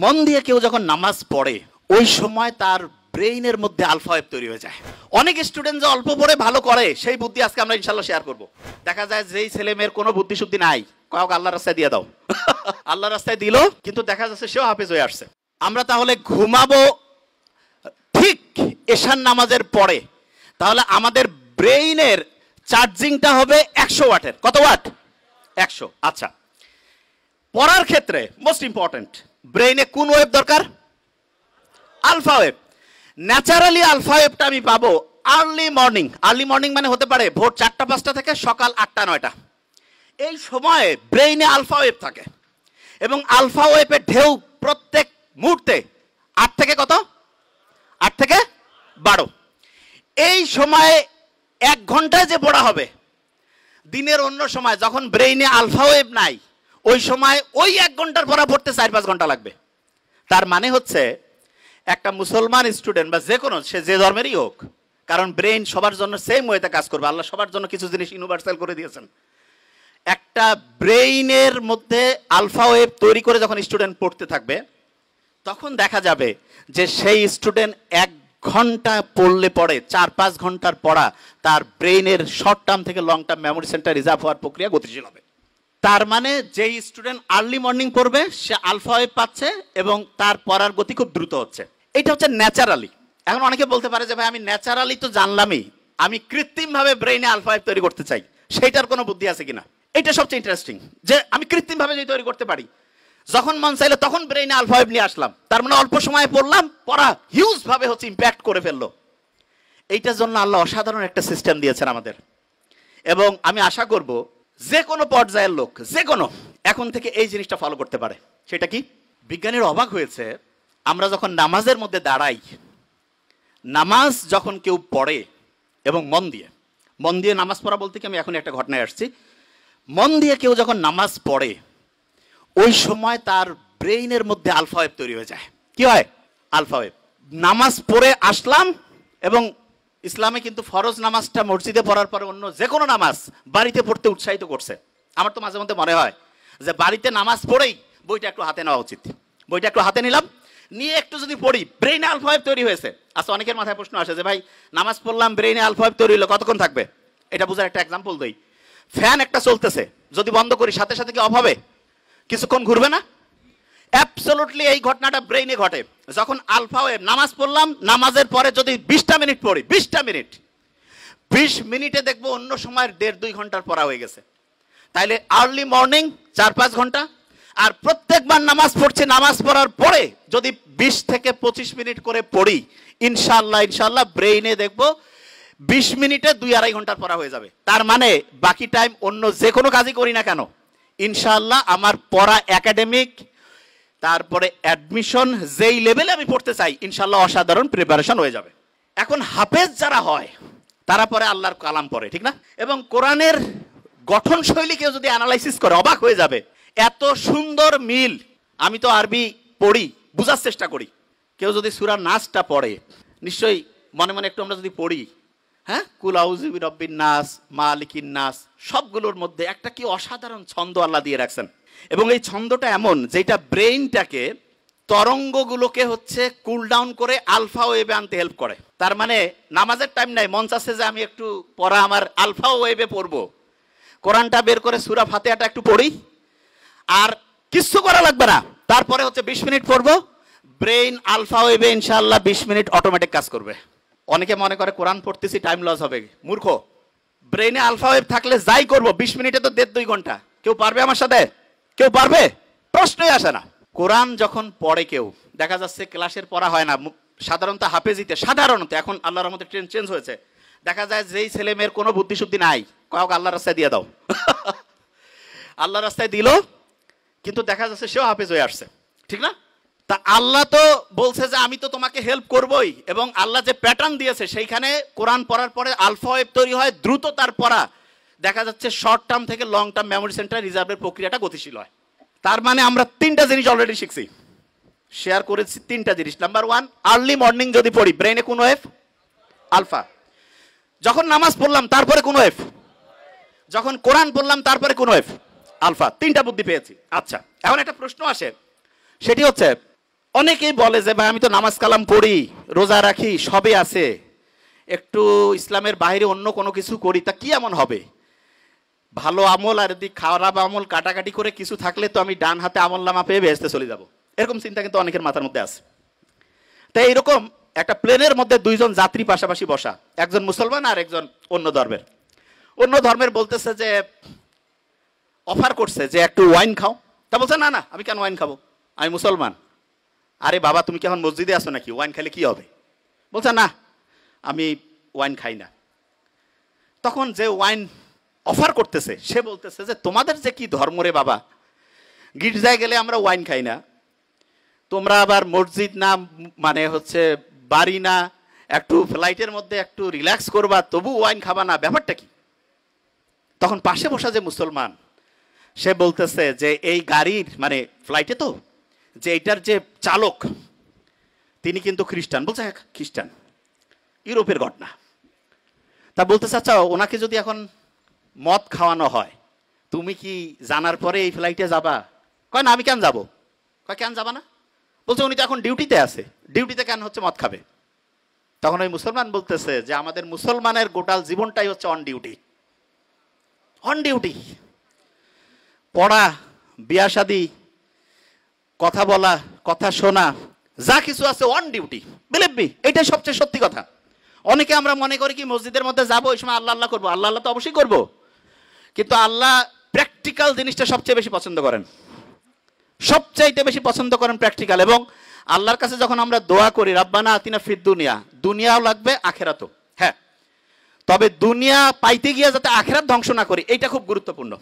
মন দিয়ে কেউ যখন নামাজ পড়ে ওই সময় তার ব্রেইনের মধ্যে আলফা ওয়েভ তৈরি হয়ে যায়। অনেক স্টুডেন্ট যে অল্প পড়ে ভালো করে সেই বুদ্ধি আজকে আমরা ইনশাআল্লাহ শেয়ার করব। দেখা যায় যেই ছেলে মেয়ের কোনো বুদ্ধি শুদ্ধি নাই, কয়েক আল্লাহর রাস্তায় দিয়ে দাও। আল্লাহর রাস্তায় দিল, কিন্তু দেখা যাচ্ছে সেও হাফেজ হয়ে আসছে। আমরা তাহলে ঘুমাবো ঠিক এশার নামাজের পরে, তাহলে আমাদের ব্রেইনের চার্জিংটা হবে 100 ওয়াটের। কত ওয়াট? 100। আচ্ছা, পড়ার ক্ষেত্রে মোস্ট ইম্পর্টেন্ট, ব্রেইনে কোন ওয়েভ দরকার? Alpha wave. ন্যাচারালি আলফা ওয়েভটা আমি পাবো আর্লি মর্নিং। আর্লি মর্নিং মানে হতে পারে ভোর 4টা-5টা থেকে সকাল 8টা-9টা। এই সময়ে ব্রেইনে আলফা ওয়েভ থাকে এবং আলফা ওয়েভের ঢেউ প্রত্যেক মুহূর্তে 8 থেকে কত? 8 থেকে 12। এই সময়ে 1 ঘন্টায় যে পড়া হবে, দিনের অন্য সময় যখন ব্রেইনে আলফা ওয়েভ নাই, ওই সময় ওই 1 ঘন্টার পড়া পড়তে 4-5 ঘন্টা লাগবে। তার মানে হচ্ছে একটা মুসলমান স্টুডেন্ট বা যে কোনো, সে যে ধর্মেরই হোক, কারণ ব্রেইন সবার জন্য সেম ওয়েতে কাজ করবে। আল্লাহ সবার জন্য কিছু জিনিস ইউনিভার্সাল করে দিয়েছেন। একটা ব্রেইনের মধ্যে আলফা ওয়েভ তৈরি করে যখন স্টুডেন্ট পড়তে থাকবে, তখন দেখা যাবে যে সেই স্টুডেন্ট 1 ঘন্টা পড়লে পড়ে 4-5 ঘন্টার পড়া তার ব্রেইনের শর্ট টার্ম থেকে long term memory centre reserve হওয়ার প্রক্রিয়া গতিশীল হবে। তার মানে যেই স্টুডেন্ট আর্লি মর্নিং পড়বে সে আলফা ওয়েভ পাচ্ছে এবং তার পড়ার গতি খুব দ্রুত হচ্ছে। এটা হচ্ছে ন্যাচারালি। এখন অনেকে বলতে পারে যে ভাই আমি ন্যাচারালি তো জানলামই, আমি কৃত্রিমভাবে ব্রেইনে আলফা ওয়েভ তৈরি করতে চাই, সেইটার কোনো বুদ্ধি আছে কিনা? এটা সবচেয়ে ইন্টারেস্টিং, যে আমি কৃত্রিমভাবে যদি তৈরি করতে পারি, যখন মন চাইলে তখন ব্রেইনে আলফা ওয়েভ নিয়ে আসলাম, তার মানে অল্প সময়ে পড়লাম, পড়া হিউজ ভাবে হচ্ছে ইম্প্যাক্ট করে ফেললো। এইটার জন্য আল্লাহ অসাধারণ একটা সিস্টেম দিয়েছেন আমাদের, এবং আমি আশা করব যে কোনো পর্যায়ের লোক, যে কোনো, এখন থেকে এই জিনিসটা ফলো করতে পারে। সেটা কি? বিজ্ঞানীরা অবাক হয়েছে, আমরা যখন নামাজের মধ্যে দাঁড়াই, নামাজ যখন কেউ পড়ে এবং মন দিয়ে নামাজ পড়া বলতে কি আমি এখন একটা ঘটনায় আসছি, মন দিয়ে কেউ যখন নামাজ পড়ে ওই সময় তার ব্রেইনের মধ্যে আলফা ওয়েভ তৈরি হয়ে যায়। কি হয়? Alpha wave. নামাজ পড়ে আসলাম, এবং ইসলামে কিন্তু ফরজ নামাজটা মসজিদে পড়ার পরে অন্য যে কোনো নামাজ বাড়িতে পড়তে উৎসাহিত করছে। আমার তো মাঝে মধ্যে মনে হয় যে বাড়িতে নামাজ পড়েই বইটা একটু হাতে নেওয়া উচিত। বইটা একটু হাতে নিলাম, নিয়ে একটু যদি পড়ি, ব্রেইনে আলফা ওয়েভ তৈরি হয়েছে। আচ্ছা, অনেকের মাথায় প্রশ্ন আসে যে ভাই নামাজ পড়লাম, ব্রেইনে আলফা ওয়েভ তৈরি হলো, কতক্ষণ থাকবে? এটা বোঝার একটা এক্সাম্পল দেই। ফ্যান একটা চলতেছে, যদি বন্ধ করি সাথে সাথে কি অফ হবে? কিছুক্ষণ ঘুরবে না? অ্যাবসলিউটলি এই ঘটনাটা ব্রেইনে ঘটে। যখন আলফা ওয়েভ, নামাজ পড়লাম, নামাজের পরে যদি 20টা মিনিট পড়ি, 20 মিনিটে দেখবো অন্য সময়ের 1.5-2 ঘন্টার পড়া হয়ে গেছে। তাইলে আর্লি মর্নিং 4-5 ঘন্টা, আর প্রত্যেকবার নামাজ পড়ছি, নামাজ পড়ার পরে যদি 20 থেকে 25 মিনিট করে পড়ি, ইনশাআল্লাহ ব্রেইনে দেখবো 20 মিনিটে 2-2.5 ঘন্টার পড়া হয়ে যাবে। তার মানে বাকি টাইম অন্য যে কোনো কাজই করি না কেন, ইনশাআল্লাহ আমার পড়া একাডেমিক, তারপরে অ্যাডমিশন যেই লেভেলে আমি পড়তে চাই, ইনশাআল্লাহ অসাধারণ প্রিপারেশন হয়ে যাবে। এখন হাফেজ যারা হয় তারা পরে আল্লাহর কালাম পড়ে, ঠিক না? এবং কোরআনের গঠন শৈলী কেউ যদি অ্যানালাইসিস করে অবাক হয়ে যাবে, এত সুন্দর মিল। আমি তো আরবি পড়ি, বুঝার চেষ্টা করি। কেউ যদি সূরা নাসটা পড়ে, নিশ্চয়ই মনে মনে একটু আমরা যদি পড়ি, হ্যাঁ, কুল আউযু বিরাব্বিন নাস, মালিকিন নাস, সবগুলোর মধ্যে একটা কি অসাধারণ ছন্দ আল্লাহ দিয়ে রাখছেন। এবং এই ছন্দটা এমন যেটা ব্রেইনটাকে, তরঙ্গগুলোকে হচ্ছে কুল ডাউন করে আলফা ওয়েভে আনতে হেল্প করে। তার মানে নামাজের টাইম নাই, মন চাচ্ছে যে আমি একটু পড়া আমার আলফা ওয়েভে পড়বো, কোরআনটা বের করে সূরা ফাতিহাটা একটু পড়ি, আর কিচ্ছু করা লাগবে না। তারপরে হচ্ছে 20 মিনিট পড়বো, ব্রেইন আলফা ওয়েভে ইনশাআল্লাহ 20 মিনিট অটোমেটিক কাজ করবে। অনেকে মনে করে কোরআন পড়তেছি টাইম লস হবে, মূর্খ। ব্রেইনে আলফা ওয়েভ থাকলে যাই করবো 20 মিনিটে তো 1.5-2 ঘন্টা। কেউ পারবে আমার সাথে? কেউ পারবে? প্রশ্নই আসে না। কোরআন যখন পড়ে কেউ, দেখা যাচ্ছে ক্লাসের পড়া হয় না, সাধারণত হাফেজিতে, সাধারণত এখন আল্লাহর রহমতে ট্রেন্ড চেঞ্জ হয়েছে, দেখা যায় যেই ছেলে মেয়ের কোনো বুদ্ধি শুদ্ধি নাই, কয়েক আল্লাহর রাস্তায় দিয়ে দাও। আল্লাহর রাস্তায় দিল, কিন্তু দেখা যাচ্ছে সেও হাফেজ হয়ে আসছে, ঠিক না? তা আল্লাহ তো বলছে যে আমি তো তোমাকে হেল্প করবই, এবং আল্লাহ যে প্যাটার্ন দিয়েছে সেইখানে কোরআন পড়ার পরে আলফা ওয়েভ তৈরি হয়, দ্রুত তার পড়া, দেখা যাচ্ছে শর্ট টার্ম থেকে লং টার্ম মেমোরি সেন্টার রিজার্ভের প্রক্রিয়াটা গতিশীল হয়। তার মানে আমরা 3টা জিনিস অলরেডি শিখছি, শেয়ার করেছি 3টা জিনিস। নাম্বার 1, আর্লি মর্নিং যদি পড়ি, ব্রেইনে কোন ওয়েভ? আলফা। যখন নামাজ পড়লাম তারপরে কোন ওয়েভ? যখন কোরআন পড়লাম তারপরে কোন ওয়েভ? আলফা। 3টা বুদ্ধি পেয়েছি। আচ্ছা, এখন একটা প্রশ্ন আসে, সেটি হচ্ছে অনেকেই বলে যে ভাই আমি তো নামাজ কালাম পড়ি, রোজা রাখি, সবই আছে, একটু ইসলামের বাইরে অন্য কোনো কিছু করি, তা কি এমন হবে? ভালো আমল আর যদি খারাপ আমল কাটাকাটি করে কিছু থাকলে তো আমি ডান হাতে আমল নামা পেয়ে বেহেশতে চলে যাব, এরকম চিন্তা কিন্তু অনেকের মাথার মধ্যে আছে। তাই এইরকম একটা প্লেনের মধ্যে দুইজন যাত্রী পাশাপাশি বসা, একজন মুসলমান আর একজন অন্য ধর্মের বলতেছে যে অফার করছে যে একটু ওয়াইন খাও। তা বলছে না না, আমি কেন ওয়াইন খাবো, আমি মুসলমান। আরে বাবা, তুমি কি এখন মসজিদে আসো নাকি, ওয়াইন খেলে কি হবে? বলছে না, আমি ওয়াইন খাই না। তখন যে ওয়াইন অফার করতেছে সে বলতেছে যে তোমাদের যে কি ধর্ম রে বাবা, গির্জায় গেলে আমরা ওয়াইন খাই না, তোমরা আবার মসজিদ না মানে হচ্ছে বাড়ি না, একটু ফ্লাইটের মধ্যে একটু রিল্যাক্স করবা তবু ওয়াইন খাবা না, ব্যাপারটা কি? তখন পাশে বসা যে মুসলমান সে বলতেছে যে এই গাড়ির মানে ফ্লাইটে তো যে এইটার যে চালক তিনি কিন্তু খ্রিস্টান। বলছে হ্যাঁ খ্রিস্টান, ইউরোপের ঘটনা। তা বলতেছে আচ্ছা ওনাকে যদি এখন মদ খাওয়ানো হয় তুমি কি জানার পরে এই ফ্লাইটে যাবা? কয় না, আমি কেন যাবো। কয় কেন যাবা না? বলছে উনি তো এখন ডিউটিতে আছে, ডিউটিতে কেন হচ্ছে মদ খাবে? তখন ওই মুসলমান বলতেছে যে আমাদের মুসলমানের গোটাল জীবনটাই হচ্ছে অন ডিউটি। অন ডিউটি, পড়া, বিয়া শাদী, কথা বলা, কথা শোনা, যা কিছু আছে অন ডিউটি। বিলিভ মি, এটাই সবচেয়ে সত্যি কথা। অনেকে আমরা মনে করি কি মসজিদের মধ্যে যাবো ওই সময় আল্লাহ আল্লাহ করবো, আল্লাহ আল্লাহ তো অবশ্যই করবো, কিন্তু আল্লাহ প্র্যাকটিক্যাল জিনিসটা সবচেয়ে বেশি পছন্দ করেন, সবচাইতে বেশি পছন্দ করেন প্র্যাকটিক্যাল। এবং আল্লাহর কাছে যখন আমরা দোয়া করি রাব্বানা আতিনা ফিদ দুনিয়া, দুনিয়াও লাগবে আখেরাতও, হ্যাঁ, তবে দুনিয়া পাইতে গিয়ে যাতে আখেরাত ধ্বংস না করি, এইটা খুব গুরুত্বপূর্ণ।